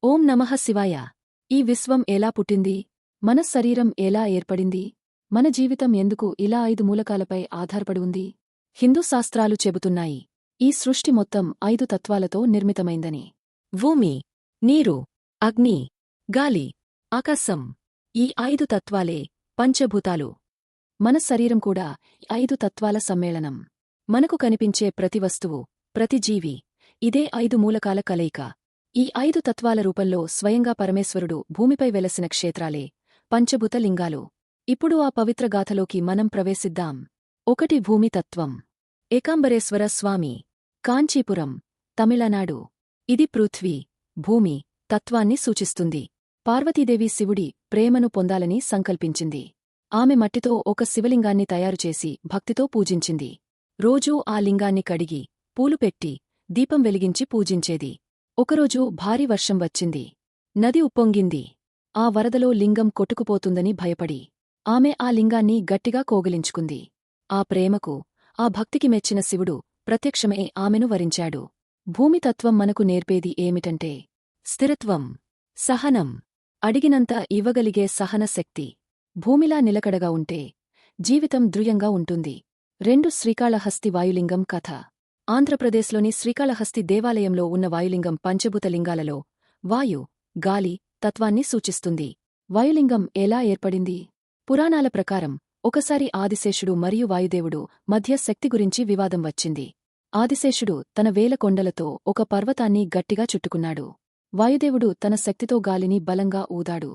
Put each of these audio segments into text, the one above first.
ఓం నమః శివాయ. ఈ విశ్వం ఎలా పుట్టింది? మన శరీరం ఎలా ఏర్పడింది? మన జీవితం ఎందుకు ఇలా 5 మూలకాలపై ఆధారపడి ఉంది? హిందూ శాస్త్రాలు చెబుతున్నాయి, ఈ సృష్టి మొత్తం 5 తత్వాలతో నిర్మితమైందని. భూమి, నీరు, అగ్ని, గాలి, ఆకాశం, ఈ 5 తత్వాలే పంచభూతాలు. మన శరీరం కూడా 5 తత్వాల సమ్మేళనం. మనకు కనిపించే ప్రతి వస్తువు, ప్రతి జీవి, ఇదే 5 మూలకాల కలయిక. ఈ 5 తత్వాల రూపంలో స్వయంగా పరమేశ్వరుడు భూమిపై వెలసిన క్షేత్రాలే పంచభూత లింగాలు. ఇప్పుడు ఆ పవిత్ర గాథలోకి మనం ప్రవేశిద్దాం. 1 భూమి తత్వం. ఏకాంబరేశ్వర స్వామి, కాంచీపురం, తమిళనాడు. ఇది పృథ్వీ, భూమి తత్వాన్ని సూచిస్తుంది. పార్వతీదేవి శివుడి ప్రేమను పొందాలని సంకల్పించింది. ఆమె మట్టితో ఒక శివలింగాన్ని తయారుచేసి భక్తితో పూజించింది. రోజూ ఆ లింగాన్ని కడిగి, పూలు పెట్టి, దీపం వెలిగించి పూజించేది. ఒకరోజు భారీ వర్షం వచ్చింది. నది ఉప్పొంగింది. ఆ వరదలో లింగం కొట్టుకుపోతుందని భయపడి ఆమె ఆ లింగాన్ని గట్టిగా కోగిలించుకుంది. ఆ ప్రేమకు, ఆ భక్తికి మెచ్చిన శివుడు ప్రత్యక్షమే ఆమెను వరించాడు. భూమితత్వం మనకు నేర్పేది ఏమిటంటే స్థిరత్వం, సహనం, అడిగినంత ఇవ్వగలిగే సహన శక్తి. భూమిలా నిలకడగా ఉంటే జీవితం దృఢంగా ఉంటుంది. 2 శ్రీకాళహస్తి వాయులింగం కథ. ఆంధ్రప్రదేశ్లోని శ్రీకాళహస్తి దేవాలయంలో ఉన్న వాయులింగం పంచభూత లింగాలలో వాయు, గాలి తత్వాన్ని సూచిస్తుంది. వాయులింగం ఎలా ఏర్పడింది? పురాణాల ప్రకారం ఒకసారి ఆదిశేషుడు మరియు వాయుదేవుడు మధ్య శక్తి గురించి వివాదం వచ్చింది. ఆదిశేషుడు తన వేల కొండలతో ఒక పర్వతాన్ని గట్టిగా చుట్టుకున్నాడు. వాయుదేవుడు తన శక్తితో గాలిని బలంగా ఊదాడు.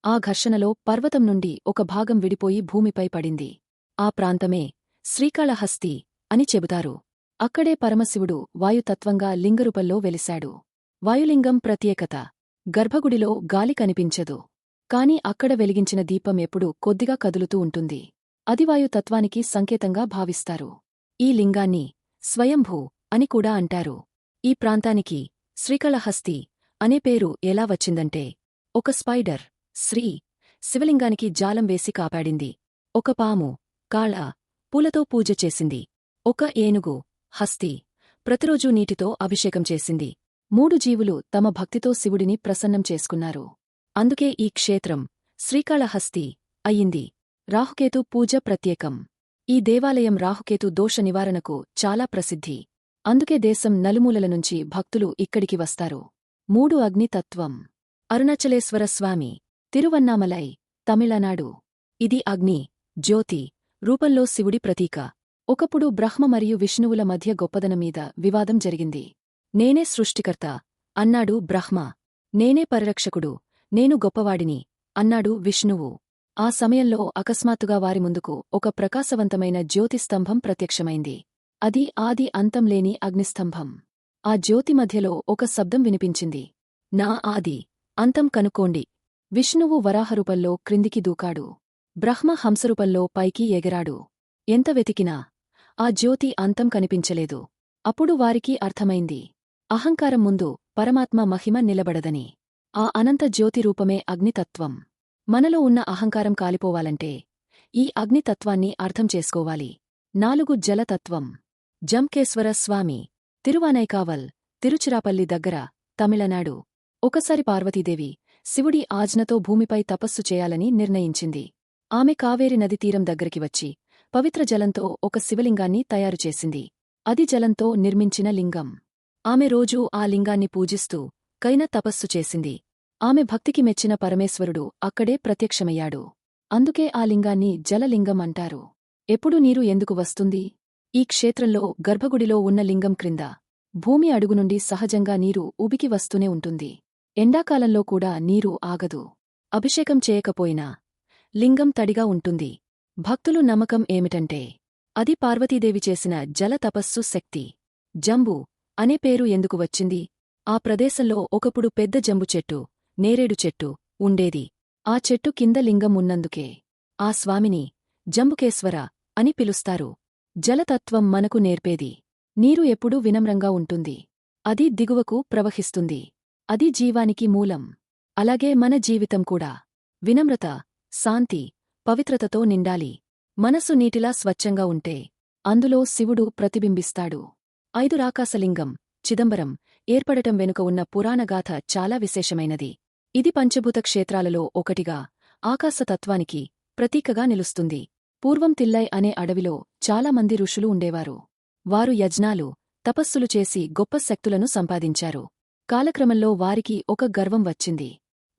ఆ ఘర్షణలో పర్వతం నుండి ఒక భాగం విడిపోయి భూమిపై పడింది. ఆ ప్రాంతమే శ్రీకాళహస్తి అని చెబుతారు. అక్కడే పరమశివుడు వాయుతత్వంగా లింగరూపంలో వెలిశాడు. వాయులింగం ప్రత్యేకత. గర్భగుడిలో గాలి కనిపించదు. కాని అక్కడ వెలిగించిన దీపం ఎప్పుడూ కొద్దిగా కదులుతూ ఉంటుంది. అది వాయుతత్వానికి సంకేతంగా భావిస్తారు. ఈ లింగాన్ని స్వయంభూ అని కూడా అంటారు. ఈ ప్రాంతానికి శ్రీకాళహస్తి అనే పేరు ఎలా వచ్చిందంటే, ఒక స్పైడర్ శివలింగానికి జాలం వేసి కాపాడింది. ఒక పాము కాళ పూలతో పూజ చేసింది. ఒక ఏనుగు హస్తి ప్రతిరోజూ నీటితో అభిషేకం చేసింది. 3 జీవులు తమ భక్తితో శివుడిని ప్రసన్నం చేసుకున్నారు. అందుకే ఈ క్షేత్రం శ్రీకాళహస్తి అయింది. రాహుకేతు పూజ ప్రత్యేకం. ఈ దేవాలయం రాహుకేతు దోష నివారణకు చాలా ప్రసిద్ధి. అందుకే దేశం నలుమూలల నుంచి భక్తులు ఇక్కడికి వస్తారు. 3 అగ్నితత్వం. అరుణాచలేశ్వర స్వామి, తిరువన్నామలై, తమిళనాడు. ఇది అగ్ని, జ్యోతి రూపంలో శివుడి ప్రతీక. ఒకప్పుడు బ్రహ్మ మరియు విష్ణువుల మధ్య గొప్పదనమీద వివాదం జరిగింది. నేనే సృష్టికర్త అన్నాడు బ్రహ్మ. నేనే పరిరక్షకుడు, నేను గొప్పవాడిని అన్నాడు విష్ణువు. ఆ సమయంలో అకస్మాత్తుగా వారి ముందుకు ఒక ప్రకాశవంతమైన జ్యోతిస్తంభం ప్రత్యక్షమైంది. అది ఆది అంతం లేని అగ్నిస్తంభం. ఆ జ్యోతి మధ్యలో ఒక శబ్దం వినిపించింది. నా ఆది అంతం కనుక్కోండి. విష్ణువు వరాహరూపంలో క్రిందికి దూకాడు. బ్రహ్మ హంసరూపంలో పైకి ఎగరాడు. ఎంత వెతికినా ఆ జ్యోతి అంతం కనిపించలేదు. అప్పుడు వారికి అర్థమైంది, అహంకారం ముందు పరమాత్మ మహిమ నిలబడదని. ఆ అనంత జ్యోతి రూపమే అగ్నితత్వం. మనలో ఉన్న అహంకారం కాలిపోవాలంటే ఈ అగ్నితత్వాన్ని అర్థం చేసుకోవాలి. 4 జలతత్వం. జంకేశ్వర స్వామి, తిరువానైకావల్, తిరుచిరాపల్లి దగ్గర, తమిళనాడు. ఒకసారి పార్వతీదేవి శివుడి ఆజ్ఞతో భూమిపై తపస్సు చేయాలని నిర్ణయించింది. ఆమె కావేరి నది తీరం దగ్గరికి వచ్చి పవిత్ర జలంతో ఒక శివలింగాన్ని తయారుచేసింది. అది జలంతో నిర్మించిన లింగం. ఆమె రోజూ ఆ లింగాన్ని పూజిస్తూ కైన తపస్సు చేసింది. ఆమె భక్తికి మెచ్చిన పరమేశ్వరుడు అక్కడే ప్రత్యక్షమయ్యాడు. అందుకే ఆ లింగాన్ని జలలింగం అంటారు. ఎప్పుడు నీరు ఎందుకు వస్తుంది? ఈ క్షేత్రంలో గర్భగుడిలో ఉన్న లింగం క్రింద భూమి అడుగు నుండి సహజంగా నీరు ఉబికి వస్తూనే ఉంటుంది. ఎండాకాలంలో కూడా నీరు ఆగదు. అభిషేకం చేయకపోయినా లింగం తడిగా ఉంటుంది. భక్తులు నమ్మకం ఏమిటంటే అది పార్వతీదేవి చేసిన జల తపస్సు శక్తి. జంబు అనే పేరు ఎందుకు వచ్చింది? ఆ ప్రదేశంలో ఒకప్పుడు పెద్ద జంబు చెట్టు, నేరేడు చెట్టు ఉండేది. ఆ చెట్టు కింద లింగం ఉన్నందుకే ఆ స్వామిని జంబుకేశ్వర అని పిలుస్తారు. జలతత్వం మనకు నేర్పేది నీరు ఎప్పుడూ వినమ్రంగా ఉంటుంది. అది దిగువకు ప్రవహిస్తుంది. అది జీవానికి మూలం. అలాగే మన జీవితం కూడా వినమ్రత, శాంతి, పవిత్రతతో నిండాలి. మనసు నీటిలా స్వచ్ఛంగా ఉంటే అందులో శివుడు ప్రతిబింబిస్తాడు. 5 రాకాసలింగం, చిదంబరం. ఏర్పడటం వెనుక ఉన్న పురాణగాథ చాలా విశేషమైనది. ఇది పంచభూత క్షేత్రాలలో ఒకటిగా, ఆకాశతత్వానికి ప్రతీకగా నిలుస్తుంది. పూర్వం తిల్లై అనే అడవిలో చాలామంది ఋషులు ఉండేవారు. వారు యజ్ఞాలు, తపస్సులు చేసి గొప్ప శక్తులను సంపాదించారు. కాలక్రమంలో వారికి ఒక గర్వం వచ్చింది.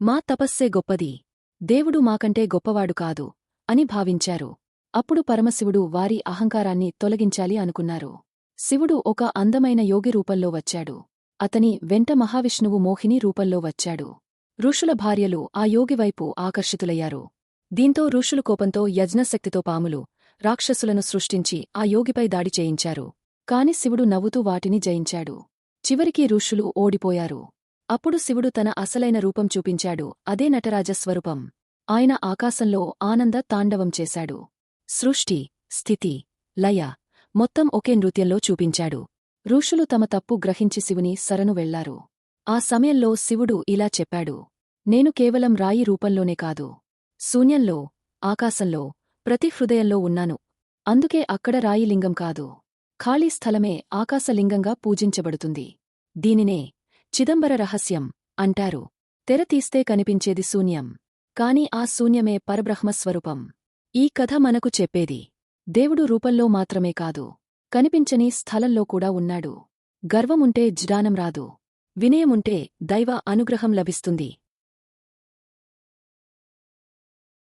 మా తపస్సే గొప్పది, దేవుడు మాకంటే గొప్పవాడు కాదు అని భావించారు. అప్పుడు పరమశివుడు వారి అహంకారాన్ని తొలగించాలి అనుకున్నారు. శివుడు ఒక అందమైన యోగి రూపంలో వచ్చాడు. అతని వెంట మహావిష్ణువు మోహిని రూపంలో వచ్చాడు. ఋషుల భార్యలు ఆ యోగివైపు ఆకర్షితులయ్యారు. దీంతో ఋషులు కోపంతో యజ్ఞశక్తితో పాములు, రాక్షసులను సృష్టించి ఆ యోగిపై దాడి చేయించారు. కాని శివుడు నవ్వుతూ వాటిని జయించాడు. చివరికి ఋషులు ఓడిపోయారు. అప్పుడు శివుడు తన అసలైన రూపం చూపించాడు. అదే నటరాజస్వరూపం. ఆయన ఆకాశంలో ఆనంద తాండవం చేశాడు. సృష్టి, స్థితి, లయ మొత్తం ఒకే నృత్యంలో చూపించాడు. ఋషులు తమ తప్పు గ్రహించి శివుని శరణు వెళ్లారు. ఆ సమయంలో శివుడు ఇలా చెప్పాడు: నేను కేవలం రాయి రూపంలోనే కాదు, శూన్యంలో, ఆకాశంలో, ప్రతి హృదయంలో ఉన్నాను. అందుకే అక్కడ రాయి లింగం కాదు, ఖాళీ స్థలమే ఆకాశలింగంగా పూజించబడుతుంది. దీనినే చిదంబర రహస్యం అంటారు. తెర తీస్తే కనిపించేది శూన్యం, కాని ఆ శూన్యమే పరబ్రహ్మస్వరూపం. ఈ కథ మనకు చెప్పేది, దేవుడు రూపంలో మాత్రమే కాదు, కనిపించని స్థలంలో కూడా ఉన్నాడు. గర్వముంటే జ్ఞానం రాదు, వినయముంటే దైవ అనుగ్రహం లభిస్తుంది.